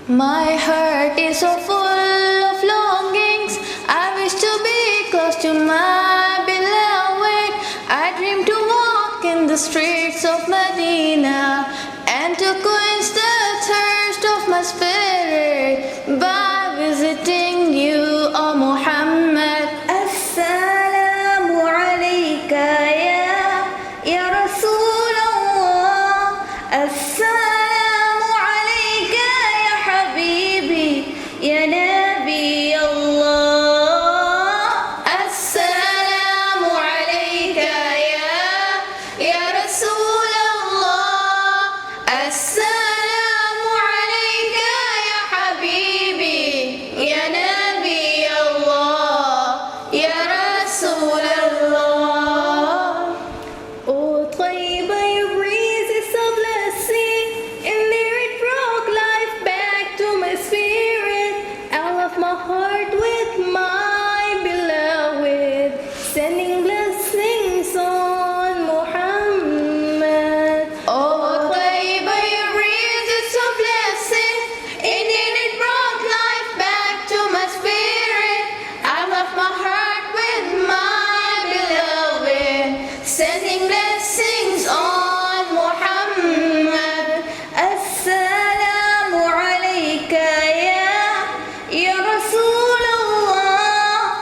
My heart is so full of longings. I wish to be close to my beloved. I dream to walk in the streets of Medina and to quench the thirst of my spirit by visiting you, O Muhammad. Assalamu alayka ya Rasulullah. Assalamu alayka ya Habibi ya Nabi Allah. Assalamu alayka ya Rasulullah. Assalamu alayka ya Habibi ya Nabi Allah ya Rasulallah. Oh, Taiba, your breeze is a blessing, and there it brought life back to my spirit. I love my heart with my beloved, sending blessings on Muhammad. Oh, Taiba, your breeze is a blessing, indeed it brought life back to my spirit. I love my heart with my beloved, sending blessings on Muhammad. Assalamu alayka ya Rasulullah.